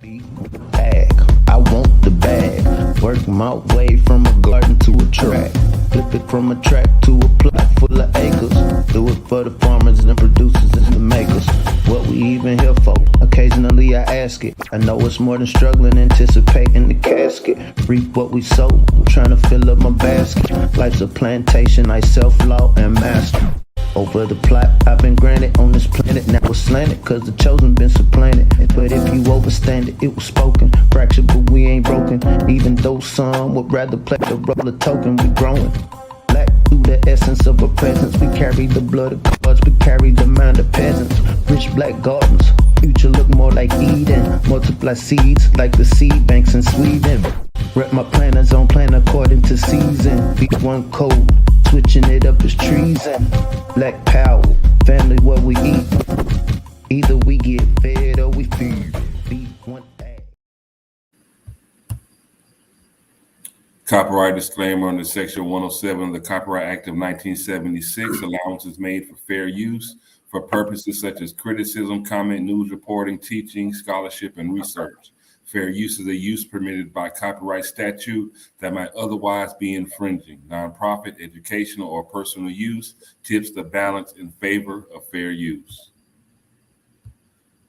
Bag, I want the bag. Work my way from a garden to a track. Flip it from a track to a plot full of acres. Do it for the farmers and the producers and the makers. What we even here for? Occasionally I ask it. I know it's more than struggling, anticipating the casket. Reap what we sow, trying to fill up my basket. Life's a plantation, I self-law and master. Over the plot I've been granted on this planet. Now it's slanted, cause the chosen been supplanted. But if you overstand it, it was spoken. Fractured, but we ain't broken. Even though some would rather play the role of token, we growing. Black through the essence of a presence. We carry the blood of gods, we carry the mind of peasants. Rich black gardens, future look more like Eden. Multiply seeds like the seed banks in Sweden. Rep my planners on plan according to season. B1 code, switching it up is treason. Black power, family what we eat. Either we get fed or we feed. B1AG. Copyright disclaimer under Section 107 of the Copyright Act of 1976. Allowances made for fair use for purposes such as criticism, comment, news reporting, teaching, scholarship, and research. Fair use is a use permitted by copyright statute that might otherwise be infringing. Nonprofit, educational, or personal use tips the balance in favor of fair use.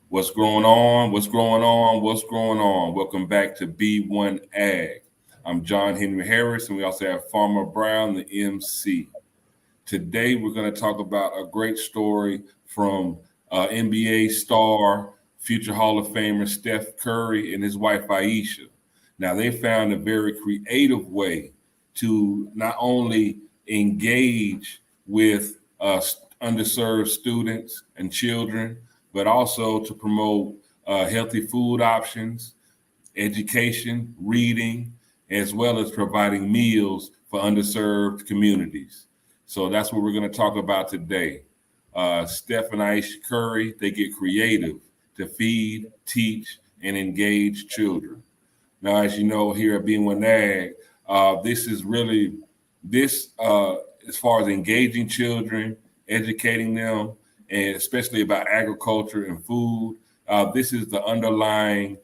What's going on? What's going on? What's going on? Welcome back to B1AG. I'm John Henry Harris, and we also have Farmer Brown, the MC. Today, we're going to talk about a great story from NBA star, future Hall of Famer Steph Curry and his wife Ayesha. Now, they found a very creative way to not only engage with underserved students and children, but also to promote healthy food options, education, reading, as well as providing meals for underserved communities. So that's what we're going to talk about today. Steph and Ayesha Curry, they get creative to feed, teach, and engage children. Now, as you know, here at B1AG, this is really, as far as engaging children, educating them, and especially about agriculture and food, this is the underlying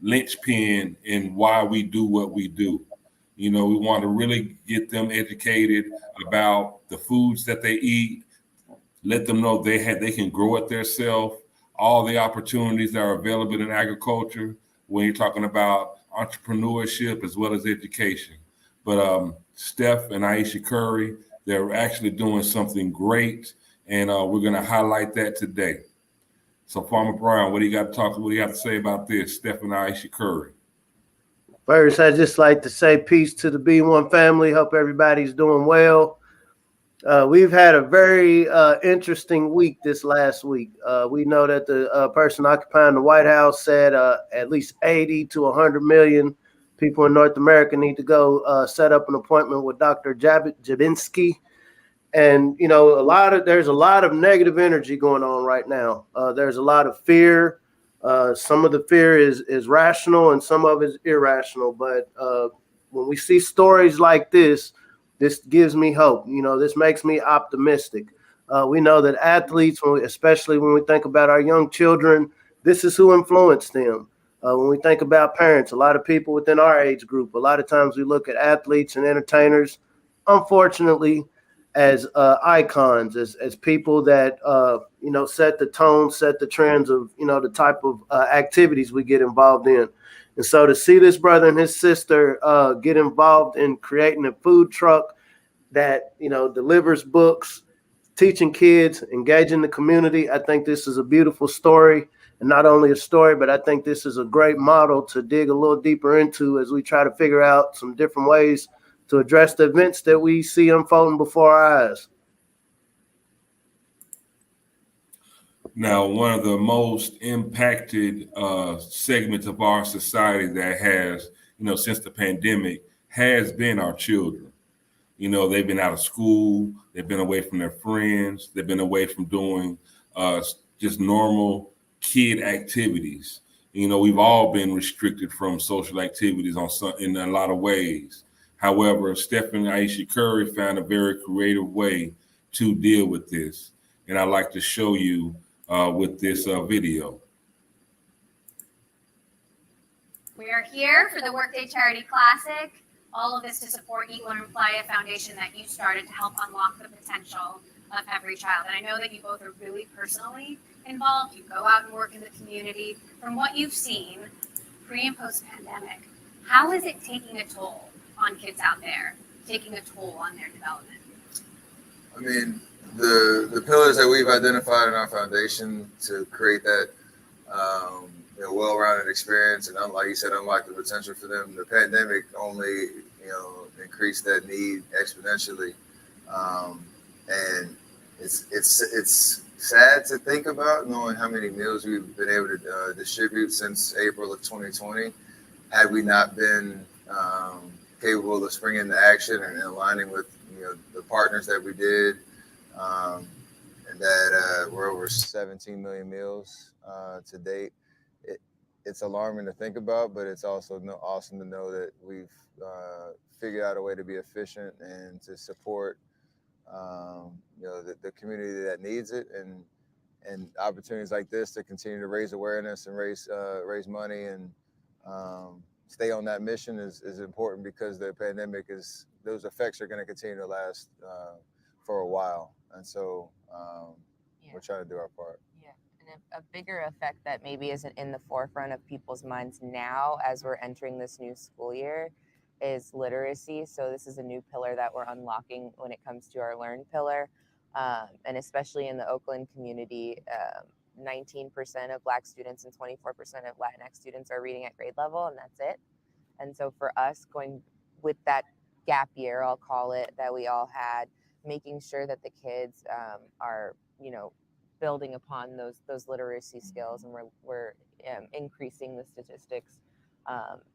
linchpin in why we do what we do. You know, we want to really get them educated about the foods that they eat, let them know they can grow it themselves, all the opportunities that are available in agriculture when you're talking about entrepreneurship as well as education. But Steph and Ayesha Curry, they're actually doing something great, and we're going to highlight that today. So, Farmer Brown, what do you got to say about this, Steph and Ayesha Curry? First, I'd just like to say peace to the B1 family. Hope everybody's doing well. We've had a very interesting week this last week. We know that the person occupying the White House said at least 80 to 100 million people in North America need to go set up an appointment with Dr. Jabinsky. And, you know, there's a lot of negative energy going on right now. There's a lot of fear. Some of the fear is rational and some of it is irrational. But when we see stories like this gives me hope. You know, this makes me optimistic. We know that athletes, especially when we think about our young children, this is who influenced them. When we think about parents, a lot of people within our age group, a lot of times we look at athletes and entertainers, unfortunately, as icons, as people that, you know, set the tone, set the trends of, you know, the type of activities we get involved in. And so to see this brother and his sister get involved in creating a food truck that, you know, delivers books, teaching kids, engaging the community, I think this is a beautiful story. And not only a story, but I think this is a great model to dig a little deeper into as we try to figure out some different ways to address the events that we see unfolding before our eyes. Now, one of the most impacted segments of our society that has, you know, since the pandemic has been our children. You know, they've been out of school, they've been away from their friends, they've been away from doing just normal kid activities. You know, we've all been restricted from social activities in a lot of ways. However, Steph and Ayesha Curry found a very creative way to deal with this. And I'd like to show you with this video. We are here for the Workday Charity Classic. All of this to support Eat, Learn, Play, a foundation that you started to help unlock the potential of every child. And I know that you both are really personally involved. You go out and work in the community. From what you've seen, pre and post pandemic, how is it taking a toll on kids out there, taking a toll on their development? I mean, the pillars that we've identified in our foundation to create that well-rounded experience and, like you said, unlock the potential for them. The pandemic only increased that need exponentially, and it's sad to think about knowing how many meals we've been able to distribute since April of 2020. Had we not been capable of springing into action and aligning with the partners that we did, and that we're over 17 million meals to date. It's alarming to think about, but it's also awesome to know that we've figured out a way to be efficient and to support the community that needs it, and opportunities like this to continue to raise awareness and raise money and stay on that mission is important, because the pandemic those effects are going to continue to last for a while, and so we're trying to do our part. Yeah, and a bigger effect that maybe isn't in the forefront of people's minds now as we're entering this new school year is literacy. So this is a new pillar that we're unlocking when it comes to our Learn pillar, and especially in the Oakland community, 19% of Black students and 24% of Latinx students are reading at grade level, and that's it. And so for us, going with that gap year, I'll call it, that we all had, making sure that the kids are, building upon those literacy skills, and we're increasing the statistics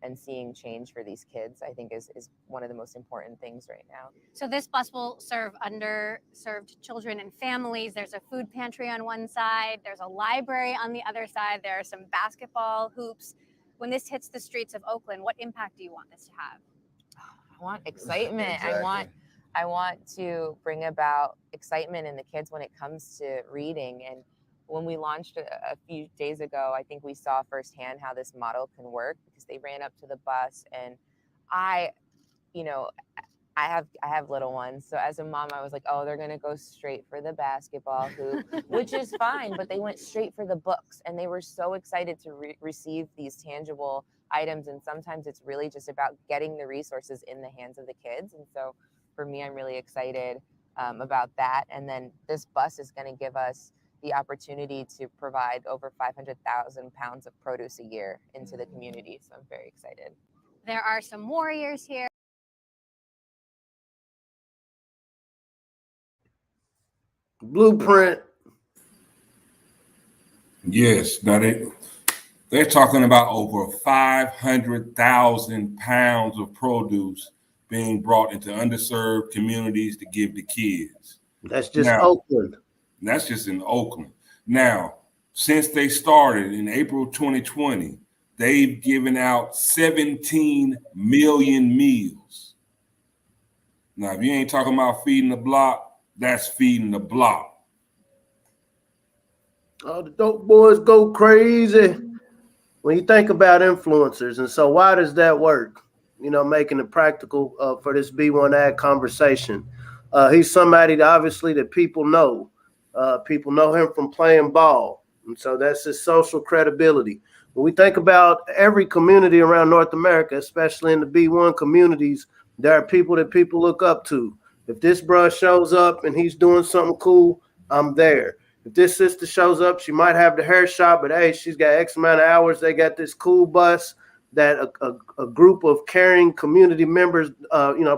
and seeing change for these kids, I think is one of the most important things right now. So this bus will serve underserved children and families. There's a food pantry on one side. There's a library on the other side. There are some basketball hoops. When this hits the streets of Oakland, what impact do you want this to have? I want excitement. Exactly. I want to bring about excitement in the kids when it comes to reading. And when we launched a few days ago, I think we saw firsthand how this model can work, because they ran up to the bus, and I have little ones. So as a mom, I was like, oh, they're going to go straight for the basketball hoop, which is fine. But they went straight for the books, and they were so excited to receive these tangible items. And sometimes it's really just about getting the resources in the hands of the kids. And so for me, I'm really excited about that. And then this bus is going to give us the opportunity to provide over 500,000 pounds of produce a year into the community. So I'm very excited. There are some warriors here. Blueprint. Yes. Now they're talking about over 500,000 pounds of produce being brought into underserved communities to give to kids. That's just Oakland. That's just in Oakland. Now, since they started in April 2020, they've given out 17 million meals. Now, if you ain't talking about feeding the block, that's feeding the block. Oh, the dope boys go crazy. When you think about influencers, and so why does that work? Making it practical for this B1AG conversation. He's somebody obviously that people know. People know him from playing ball. And so that's his social credibility. When we think about every community around North America, especially in the B1 communities, there are people that people look up to. If this bruh shows up and he's doing something cool, I'm there. If this sister shows up, she might have the hair shop, but hey, she's got X amount of hours. They got this cool bus that a group of caring community members,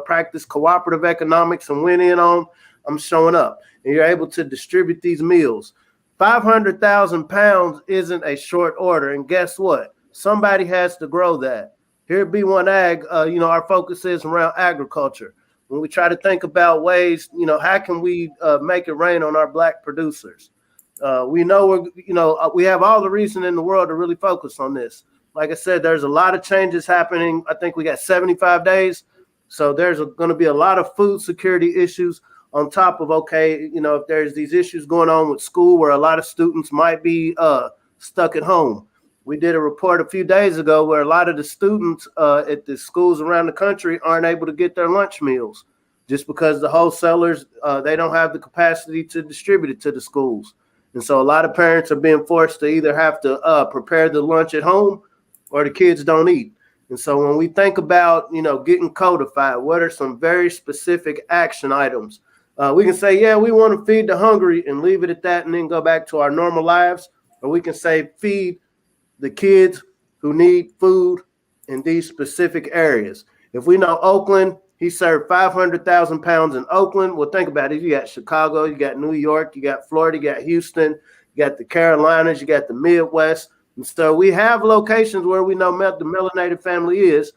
practice cooperative economics and went in on. I'm showing up, and you're able to distribute these meals. 500,000 pounds isn't a short order, and guess what? Somebody has to grow that. Here at B1AG, our focus is around agriculture. When we try to think about ways, how can we make it rain on our Black producers? We know we have all the reason in the world to really focus on this. Like I said, there's a lot of changes happening. I think we got 75 days. So there's going to be a lot of food security issues on top of, if there's these issues going on with school where a lot of students might be stuck at home. we did a report a few days ago where a lot of the students at the schools around the country aren't able to get their lunch meals just because the wholesalers, they don't have the capacity to distribute it to the schools. And so a lot of parents are being forced to either have to prepare the lunch at home or the kids don't eat. And so when we think about, getting codified, what are some very specific action items? We can say, yeah, we want to feed the hungry and leave it at that and then go back to our normal lives. Or we can say feed the kids who need food in these specific areas. If we know Oakland, he served 500,000 pounds in Oakland. Well, think about it. You got Chicago, you got New York, you got Florida, you got Houston, you got the Carolinas, you got the Midwest. And so we have locations where we know the melanated family is.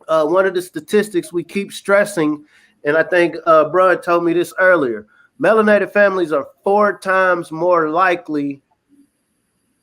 One of the statistics we keep stressing, and I think Brud told me this earlier, melanated families are 4 times more likely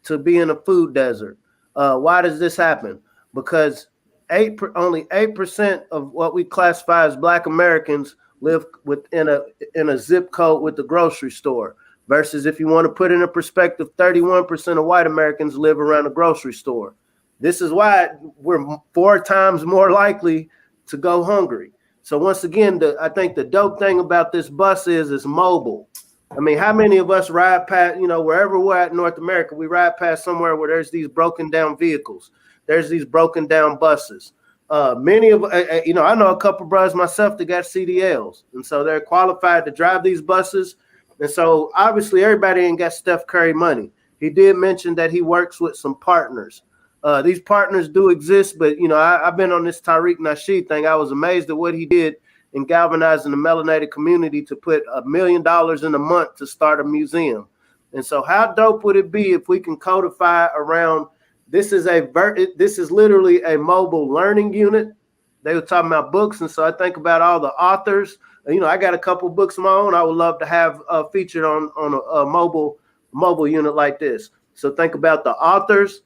to be in a food desert. Why does this happen? Because only 8% of what we classify as Black Americans live within a zip code with the grocery store. Versus if you want to put in a perspective, 31% of white Americans live around a grocery store. This is why we're 4 times more likely to go hungry. So once again, I think the dope thing about this bus is it's mobile. I mean, how many of us ride past, wherever we're at in North America, we ride past somewhere where there's these broken down vehicles. There's these broken down buses. Many of, I know a couple brothers myself that got CDLs. And so they're qualified to drive these buses. And so obviously everybody ain't got Steph Curry money. He did mention that he works with some partners. These partners do exist, but I've been on this Tariq Nasheed thing. I was amazed at what he did in galvanizing the melanated community to put $1 million in a month to start a museum. And so how dope would it be if we can codify around this is literally a mobile learning unit. They were talking about books, and so I think about all the authors. I got a couple books of my own I would love to have featured on a mobile unit like this. So think about the authors,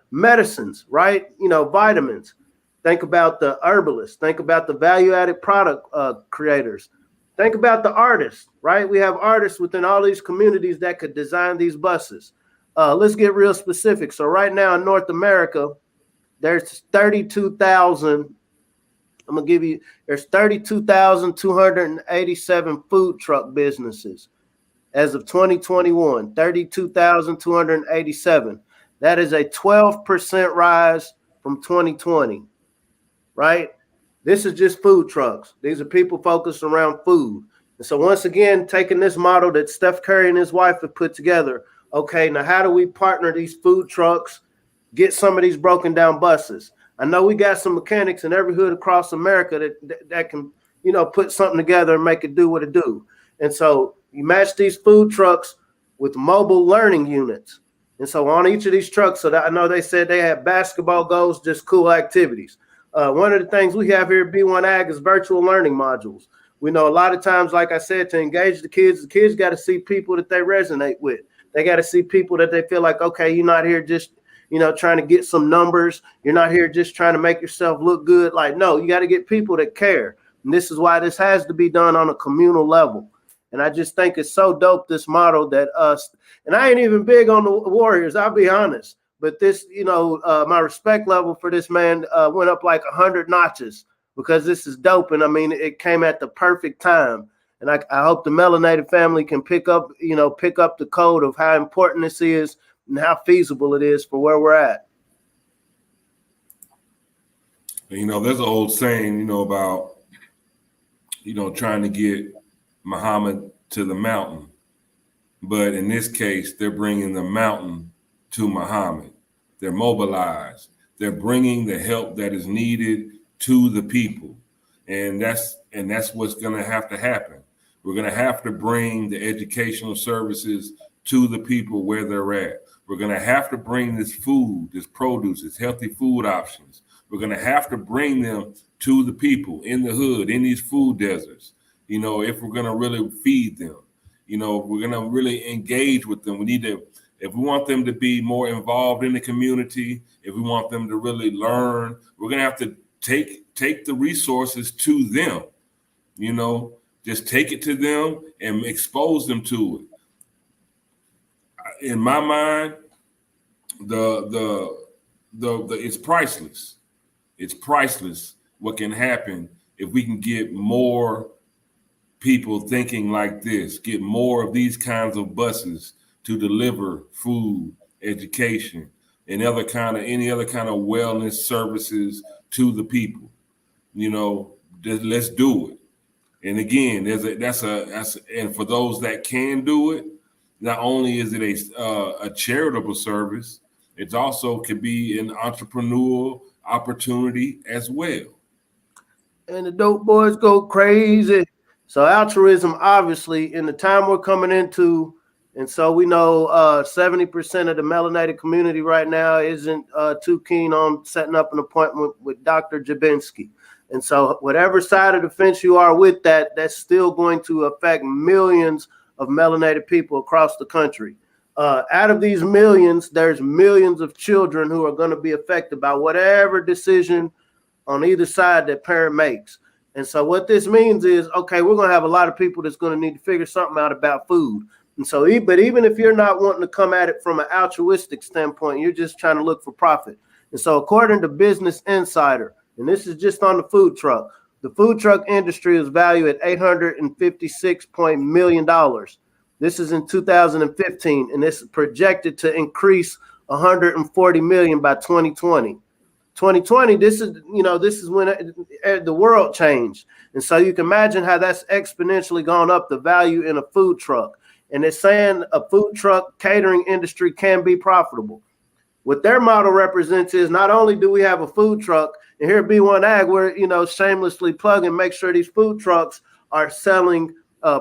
medicines, right? Vitamins. Think about the herbalists. Think about the value-added product creators. Think about the artists, right? We have artists within all these communities that could design these buses. Let's get real specific. So right now in North America, there's 32,000. There's 32,287 food truck businesses as of 2021, 32,287. That is a 12% rise from 2020, right? This is just food trucks. These are people focused around food. And so once again, taking this model that Steph Curry and his wife have put together, okay, now how do we partner these food trucks, get some of these broken down buses? I know we got some mechanics in every hood across America that can, put something together and make it do what it do. And so you match these food trucks with mobile learning units. And so on each of these trucks, so that I know they said they had basketball goals, just cool activities. One of the things we have here at B1AG is virtual learning modules. We know a lot of times, like I said, to engage the kids got to see people that they resonate with. They got to see people that they feel like, okay, you're not here just trying to get some numbers. You're not here just trying to make yourself look good. Like, no, you got to get people that care. And this is why this has to be done on a communal level. And I just think it's so dope, this model that and I ain't even big on the Warriors, I'll be honest. But this, my respect level for this man went up like 100 notches because this is dope. And I mean, it came at the perfect time. And I hope the melanated family can pick up the code of how important this is and how feasible it is for where we're at. There's an old saying, about, trying to get Muhammad to the mountain. But in this case, they're bringing the mountain to Muhammad. They're mobilized. They're bringing the help that is needed to the people. And that's what's going to have to happen. We're going to have to bring the educational services to the people where they're at. We're going to have to bring this food, this produce, this healthy food options. We're going to have to bring them to the people in the hood, in these food deserts, if we're going to really feed them, we're going to really engage with them. If we want them to be more involved in the community, if we want them to really learn, we're going to have to take the resources to them, just take it to them and expose them to it. In my mind, it's priceless. It's priceless what can happen if we can get more people thinking like this, get more of these kinds of buses to deliver food, education, and any other kind of wellness services to the people. Let's do it. And again, and for those that can do it, not only is it a charitable service, it also can be an entrepreneurial opportunity as well. And the dope boys go crazy. So altruism, obviously, in the time we're coming into, and so we know 70% of the melanated community right now isn't too keen on setting up an appointment with Dr. Jabinski. And so whatever side of the fence you are with that, that's still going to affect millions of melanated people across the country. Out of these millions, there's millions of children who are going to be affected by whatever decision on either side that parent makes. And so what this means is, okay, we're going to have a lot of people that's going to need to figure something out about food. And so, but even if you're not wanting to come at it from an altruistic standpoint, you're just trying to look for profit. And so according to Business Insider, and this is just on the food truck, the food truck industry is valued at $856 million. This is in 2015, and this is projected to increase 140 million by 2020. 2020, this is when the world changed. And so you can imagine how that's exponentially gone up the value in a food truck. And it's saying a food truck catering industry can be profitable. What their model represents is not only do we have a food truck, and here at B1AG, we're shamelessly plugging, make sure these food trucks are selling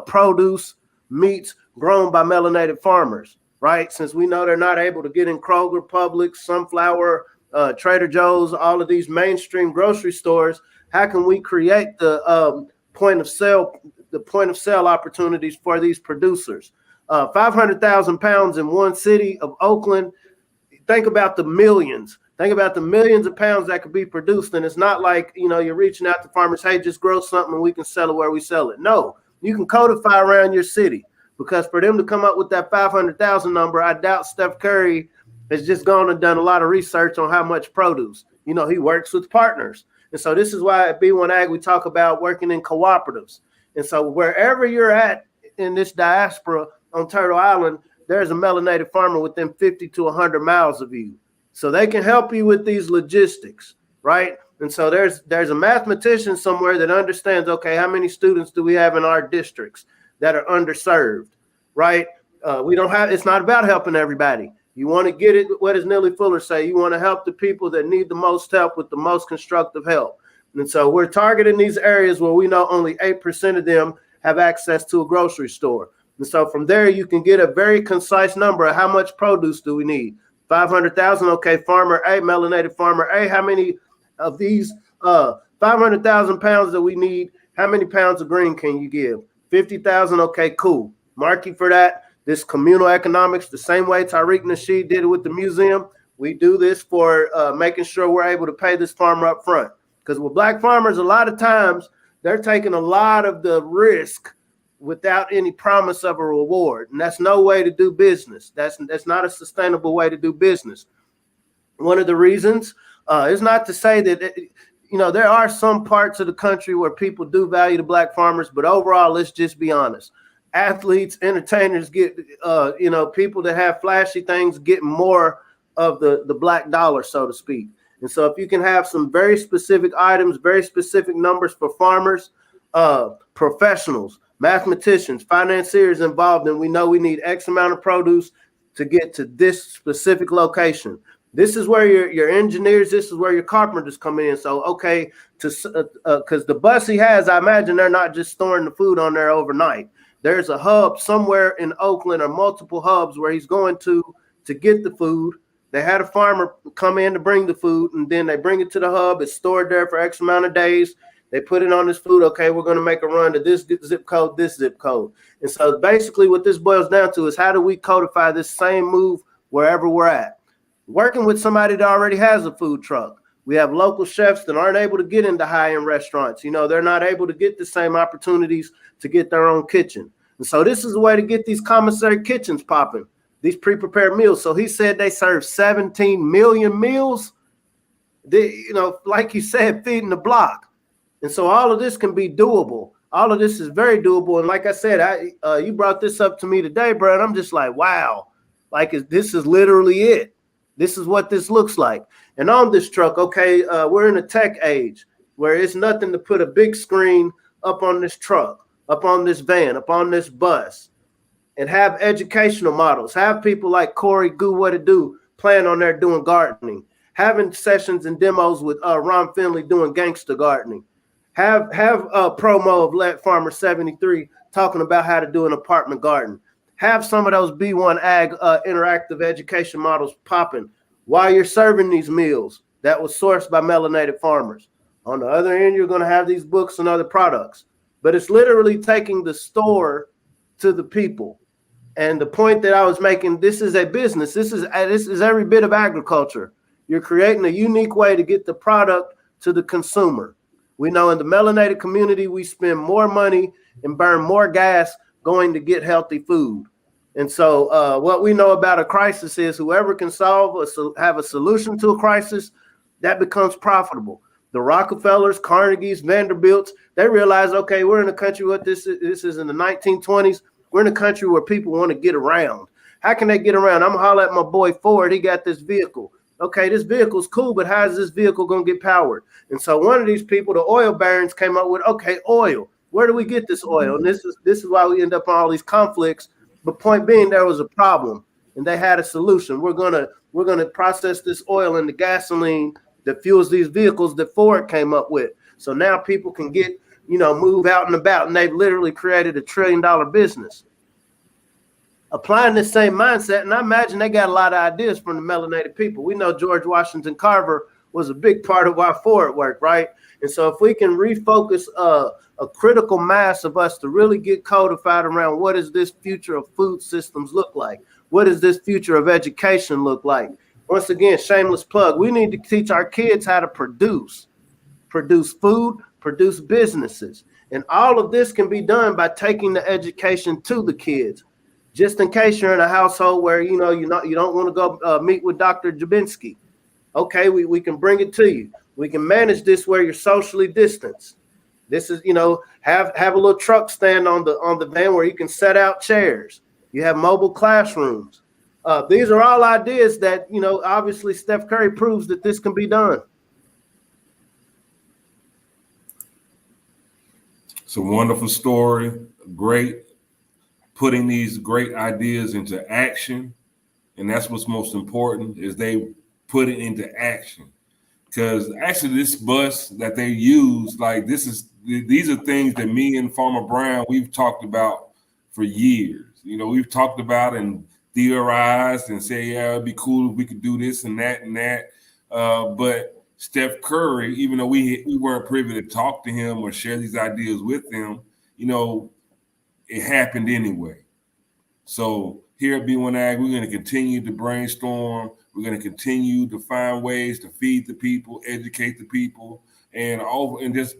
produce, meats grown by melanated farmers, right? Since we know they're not able to get in Kroger, Publix, Sunflower, Trader Joe's, all of these mainstream grocery stores, how can we create the point of sale opportunities for these producers? 500,000 pounds in one city of Oakland. Think about the millions. Think about the millions of pounds that could be produced. And it's not like, you're reaching out to farmers, hey, just grow something and we can sell it where we sell it. No, you can codify around your city, because for them to come up with that 500,000 number, I doubt Steph Curry has just gone and done a lot of research on how much produce. He works with partners. And so this is why at B1AG, we talk about working in cooperatives. And so wherever you're at in this diaspora on Turtle Island, there's a melanated farmer within 50 to 100 miles of you. So they can help you with these logistics, right? And so there's a mathematician somewhere that understands, okay, how many students do we have in our districts that are underserved, right? It's not about helping everybody. You want to get it, what does Nellie Fuller say? You want to help the people that need the most help with the most constructive help. And so we're targeting these areas where we know only 8% of them have access to a grocery store. And so from there, you can get a very concise number of how much produce do we need. 500,000, okay, farmer A, melanated farmer A, how many of these 500,000 pounds that we need, how many pounds of green can you give? 50,000, okay, cool. Marking for that. This communal economics, the same way Tariq Nasheed did it with the museum, we do this for making sure we're able to pay this farmer up front. Because with Black farmers, a lot of times, they're taking a lot of the risk without any promise of a reward. And that's no way to do business. That's not a sustainable way to do business. One of the reasons is not to say that, there are some parts of the country where people do value the Black farmers, but overall, let's just be honest. Athletes, entertainers get, people that have flashy things get more of the black dollar, so to speak. And so if you can have some very specific items, very specific numbers for farmers, professionals, mathematicians, financiers involved, and we know we need X amount of produce to get to this specific location. This is where your engineers, this is where your carpenters come in. So, okay, because the bus he has, I imagine they're not just storing the food on there overnight. There's a hub somewhere in Oakland or multiple hubs where he's going to get the food. They had a farmer come in to bring the food, and then they bring it to the hub. It's stored there for X amount of days. They put it on this food. Okay, we're going to make a run to this zip code, this zip code. And so basically what this boils down to is how do we codify this same move wherever we're at? Working with somebody that already has a food truck. We have local chefs that aren't able to get into high-end restaurants. They're not able to get the same opportunities to get their own kitchen. And so this is a way to get these commissary kitchens popping. these pre-prepared meals. So he said they serve 17 million meals. Like you said, feeding the block. And so all of this can be doable. All of this is very doable. And like I said, you brought this up to me today, bro. And I'm just like, wow, like this is literally it. This is what this looks like. And on this truck, okay, we're in a tech age where it's nothing to put a big screen up on this truck, up on this van, up on this bus, and have educational models. Have people like Corey Goo What It Do playing on there doing gardening. Having sessions and demos with Ron Finley doing gangster gardening. Have a promo of Let Farmer 73 talking about how to do an apartment garden. Have some of those B1AG interactive education models popping while you're serving these meals that was sourced by melanated farmers. On the other end, you're going to have these books and other products. But it's literally taking the store to the people. And the point that I was making, this is a business. This is every bit of agriculture. You're creating a unique way to get the product to the consumer. We know in the melanated community, we spend more money and burn more gas going to get healthy food. And so what we know about a crisis is whoever can have a solution to a crisis, that becomes profitable. The Rockefellers, Carnegies, Vanderbilts, they realize, okay, we're in a country, this is in the 1920s. We're in a country where people want to get around. How can they get around? I'm going to holler at my boy Ford. He got this vehicle. Okay, this vehicle's cool, but how is this vehicle going to get powered? And so one of these people, the oil barons, came up with, okay, oil. Where do we get this oil? And this is why we end up on all these conflicts. But point being, there was a problem, and they had a solution. We're gonna process this oil into gasoline that fuels these vehicles that Ford came up with. So now people can get, move out and about, and they've literally created $1 trillion business. Applying this same mindset, and I imagine they got a lot of ideas from the melanated people. We know George Washington Carver was a big part of why Ford worked, right? And so if we can refocus a critical mass of us to really get codified around what does this future of food systems look like? What does this future of education look like? Once again, shameless plug, we need to teach our kids how to produce food, produce businesses. And all of this can be done by taking the education to the kids. Just in case you're in a household where you don't want to go meet with Dr. Jabinski. Okay, we can bring it to you. We can manage this where you're socially distanced. This is, have a little truck stand on the van where you can set out chairs. You have mobile classrooms. These are all ideas that, obviously Steph Curry proves that this can be done. It's a wonderful story. Great. Putting these great ideas into action. And that's what's most important is they put it into action. Because actually this bus that they use, these are things that me and Farmer Brown, we've talked about for years. We've talked about and theorized and say, yeah, it'd be cool if we could do this and that and that. But Steph Curry, even though we weren't privy to talk to him or share these ideas with him, it happened anyway. So here at B1AG, we're going to continue to brainstorm. We're going to continue to find ways to feed the people, educate the people, and just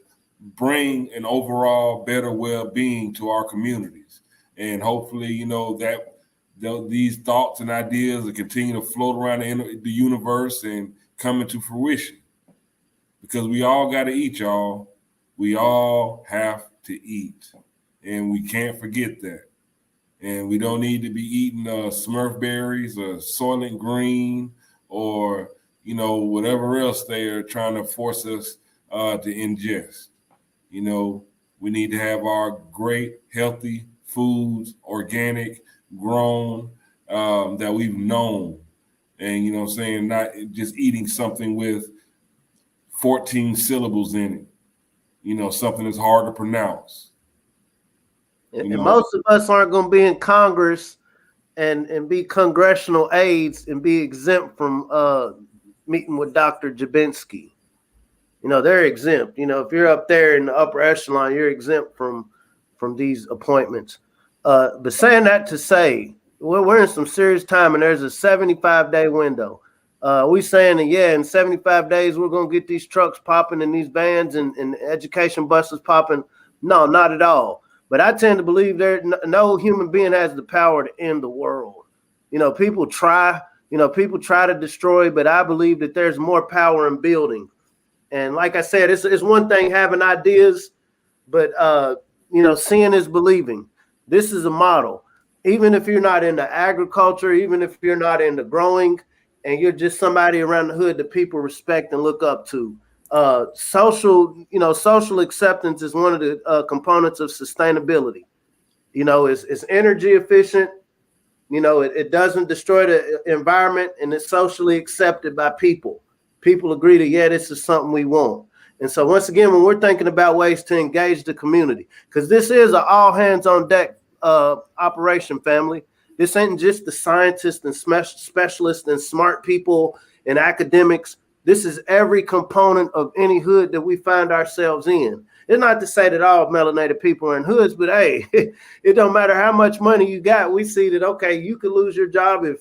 bring an overall better well-being to our communities. And hopefully, that these thoughts and ideas will continue to float around the universe and come into fruition. Because we all got to eat, y'all. We all have to eat. And we can't forget that. And we don't need to be eating Smurf berries or Soylent Green or, whatever else they are trying to force us to ingest. We need to have our great, healthy foods, organic, grown, that we've known. And, not just eating something with 14 syllables in it, something that's hard to pronounce. And most of us aren't going to be in Congress and be congressional aides and be exempt from meeting with Dr. Jabinski. They're exempt. If you're up there in the upper echelon, you're exempt from these appointments. But saying that to say, we're in some serious time, and there's a 75-day window. We saying that, in 75 days, we're going to get these trucks popping and these vans and education buses popping. No, not at all. But I tend to believe no human being has the power to end the world. People try to destroy, but I believe that there's more power in building. And like I said, it's one thing having ideas, but seeing is believing. This is a model. Even if you're not into agriculture, even if you're not into growing, and you're just somebody around the hood that people respect and look up to. Social acceptance is one of the components of sustainability. It's energy efficient. It doesn't destroy the environment, and it's socially accepted by people. People agree that, yeah, this is something we want. And so once again, when we're thinking about ways to engage the community, because this is an all hands on deck operation, family. This ain't just the scientists and specialists and smart people and academics. This is every component of any hood that we find ourselves in. It's not to say that all melanated people are in hoods, but hey, it don't matter how much money you got. We see that, okay, you could lose your job if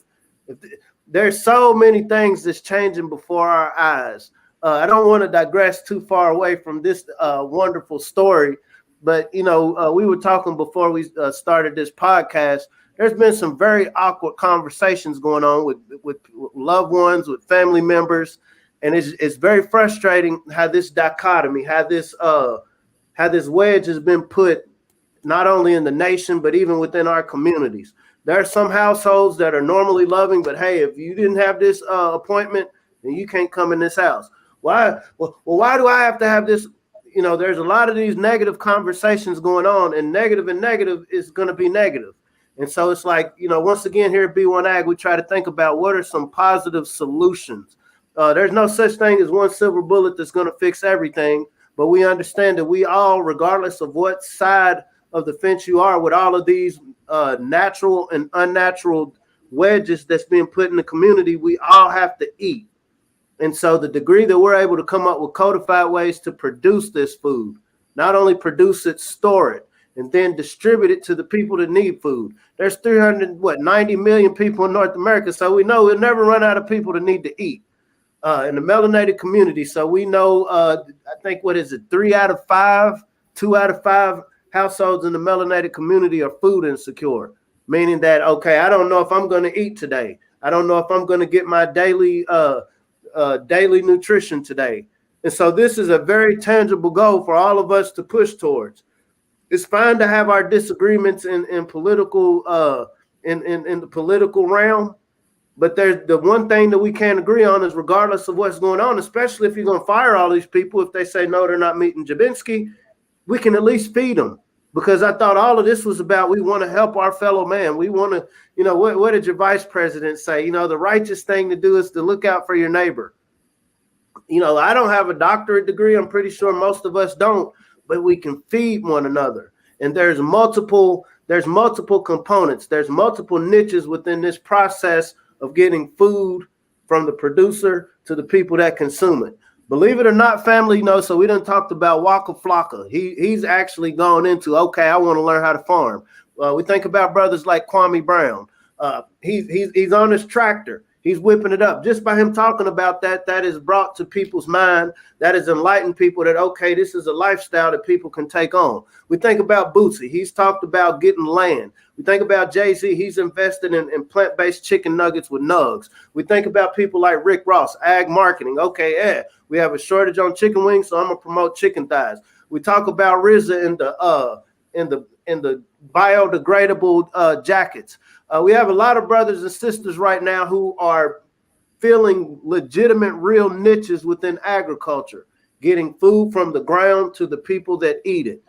there's so many things that's changing before our eyes. I don't want to digress too far away from this wonderful story, but we were talking before we started this podcast. There's been some very awkward conversations going on with loved ones, with family members, and it's very frustrating how this dichotomy, how this wedge has been put not only in the nation but even within our communities. There are some households that are normally loving, but hey, if you didn't have this appointment, then you can't come in this house. Why? Well, why do I have to have this? There's a lot of these negative conversations going on, and negative is going to be negative. And so it's like, once again, here at B1AG, we try to think about what are some positive solutions. There's no such thing as one silver bullet that's going to fix everything, but we understand that we all, regardless of what side of the fence you are, with all of these natural and unnatural wedges that's being put in the community, we all have to eat. And so the degree that we're able to come up with codified ways to produce this food, not only produce it, store it, and then distribute it to the people that need food. There's 90 million people in North America, so we know we'll never run out of people that need to eat in the melanated community. So we know, I think, 2 out of 5 households in the melanated community are food insecure, meaning that, okay, I don't know if I'm going to eat today. I don't know if I'm going to get my daily nutrition today. And so this is a very tangible goal for all of us to push towards. It's fine to have our disagreements in political in the political realm, but there's the one thing that we can't agree on is, regardless of what's going on, especially if you're going to fire all these people, if they say no, they're not meeting Jabinski, we can at least feed them. Because I thought all of this was about, we want to help our fellow man. We want to, what did your vice president say? The righteous thing to do is to look out for your neighbor. I don't have a doctorate degree. I'm pretty sure most of us don't, but we can feed one another. And there's multiple components. There's multiple niches within this process of getting food from the producer to the people that consume it. Believe it or not, family, so we done talked about Waka Flocka. He's actually gone into, okay, I want to learn how to farm. We think about brothers like Kwame Brown. He's on his tractor. He's whipping it up. Just by him talking about that is brought to people's mind. That has enlightened people that, okay, this is a lifestyle that people can take on. We think about Bootsy. He's talked about getting land. We think about Jay-Z. He's invested in plant-based chicken nuggets with Nugs. We think about people like Rick Ross, ag marketing. Okay, yeah, we have a shortage on chicken wings, so I'm gonna promote chicken thighs. We talk about RZA in the biodegradable jackets. We have a lot of brothers and sisters right now who are filling legitimate, real niches within agriculture, getting food from the ground to the people that eat it.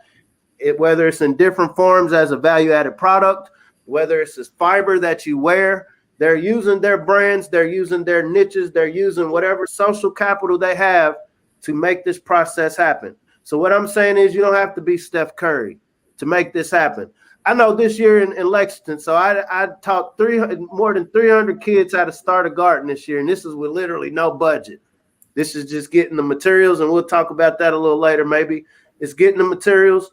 Whether it's in different forms as a value-added product, whether it's as fiber that you wear, they're using their brands, they're using their niches, they're using whatever social capital they have to make this process happen. So what I'm saying is, you don't have to be Steph Curry to make this happen. I know this year in Lexington, so I taught more than 300 kids how to start a garden this year, and this is with literally no budget. This is just getting the materials, and we'll talk about that a little later maybe. It's getting the materials,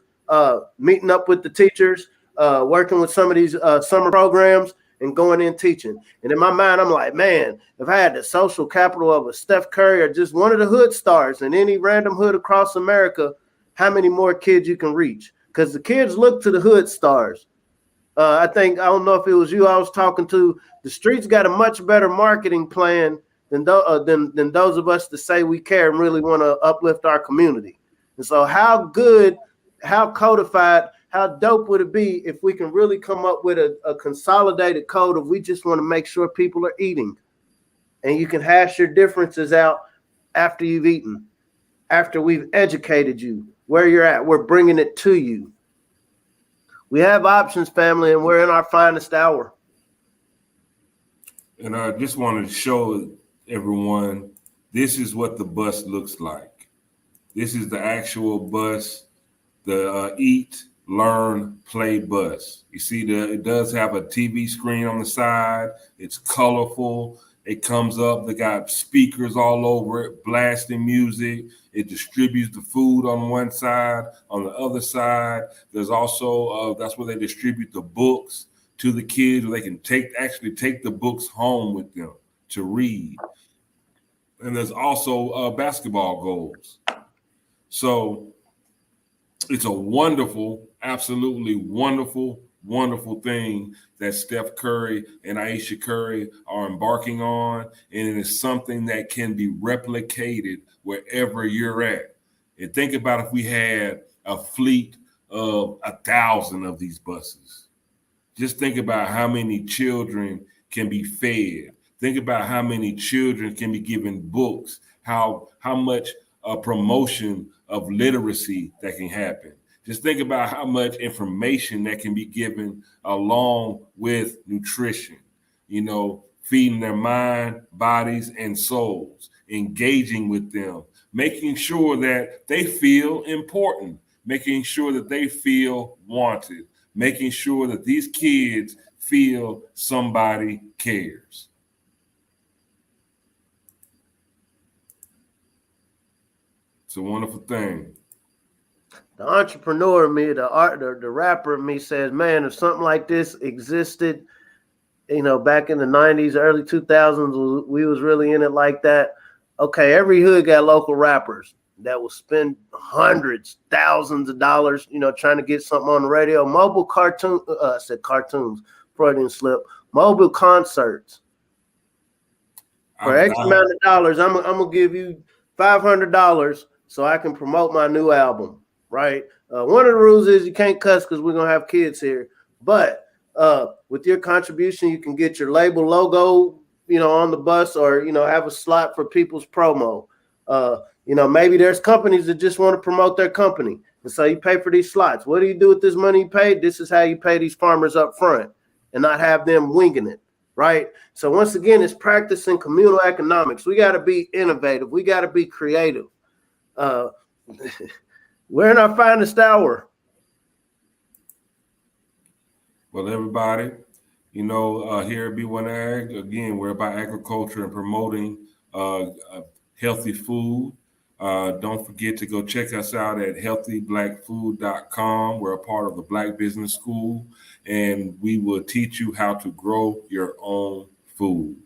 meeting up with the teachers, working with some of these summer programs, and going in teaching. And in my mind, I'm like, man, if I had the social capital of a Steph Curry or just one of the hood stars in any random hood across America, how many more kids you can reach? Because the kids look to the hood stars. I don't know if it was you I was talking to. The streets got a much better marketing plan than those of us that say we care and really want to uplift our community. And so how good, how codified, how dope would it be if we can really come up with a consolidated code of we just want to make sure people are eating, and you can hash your differences out after you've eaten, after we've educated you where you're at. We're bringing it to you. We have options, family, and we're in our finest hour. And I just wanted to show everyone, this is what the bus looks like. This is the actual bus, the Eat, Learn, Play bus. You see, it does have a TV screen on the side. It's colorful. It comes up. They got speakers all over it, blasting music. It distributes the food on one side. On the other side, there's also, that's where they distribute the books to the kids, where they can actually take the books home with them to read. And there's also basketball goals. So it's a wonderful, absolutely wonderful, wonderful thing that Steph Curry and Ayesha Curry are embarking on. And it is something that can be replicated wherever you're at. And think about if we had a fleet of 1,000 of these buses. Just think about how many children can be fed. Think about how many children can be given books, how much promotion of literacy that can happen. Just think about how much information that can be given along with nutrition, feeding their mind, bodies, and souls, engaging with them, making sure that they feel important, making sure that they feel wanted, making sure that these kids feel somebody cares. It's a wonderful thing. The entrepreneur in me, the rapper in me says, man, if something like this existed, back in the 90s, early 2000s, we was really in it like that. Okay, every hood got local rappers that will spend hundreds, thousands of dollars, trying to get something on the radio. Mobile cartoons, Freudian slip, mobile concerts. For X amount of dollars, I'm going to give you $500 so I can promote my new album, right? One of the rules is you can't cuss because we're going to have kids here. But with your contribution, you can get your label logo, on the bus, or, have a slot for people's promo. Maybe there's companies that just want to promote their company. And so you pay for these slots. What do you do with this money you paid? This is how you pay these farmers up front and not have them winging it, right? So once again, it's practicing communal economics. We got to be innovative. We got to be creative. We're in our finest hour. Well, everybody, here at B1AG, again, we're about agriculture and promoting healthy food. Don't forget to go check us out at healthyblackfood.com. We're a part of the Black Business School, and we will teach you how to grow your own food.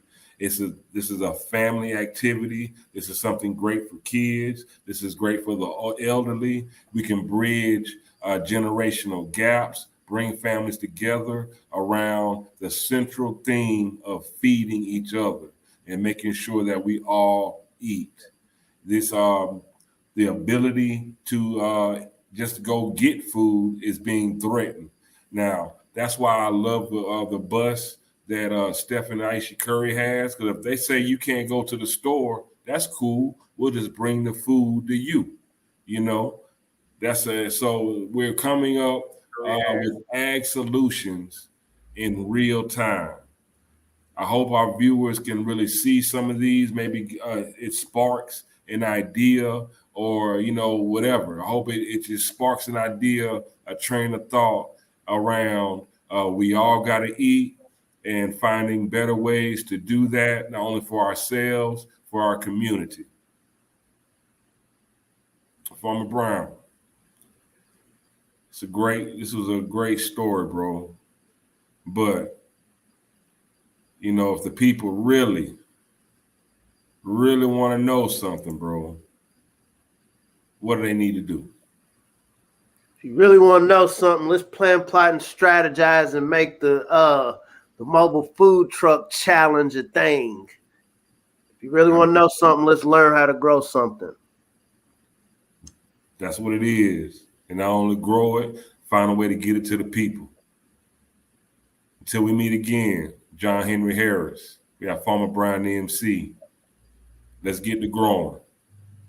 This is a family activity. This is something great for kids. This is great for the elderly. We can bridge generational gaps, bring families together around the central theme of feeding each other and making sure that we all eat. This the ability to just go get food is being threatened. Now, that's why I love the bus that Steph and Ayesha Curry has, because if they say you can't go to the store, that's cool. We'll just bring the food to you. So we're coming up with ag solutions in real time. I hope our viewers can really see some of these. Maybe it sparks an idea or, whatever. I hope it just sparks an idea, a train of thought around we all got to eat and finding better ways to do that, not only for ourselves, for our community. Farmer Brown. This was a great story, bro. But, if the people really want to know something, bro, what do they need to do? If you really want to know something, let's plan, plot, and strategize and make the mobile food truck challenge a thing. If you really want to know something, let's learn how to grow something. That's what it is. And not only grow it, find a way to get it to the people. Until we meet again, John Henry Harris. We have Farmer Brown, the MC. Let's get to growing.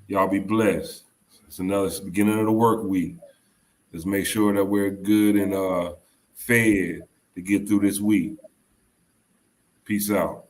Y'all be blessed. It's the beginning of the work week. Let's make sure that we're good and fed to get through this week. Peace out.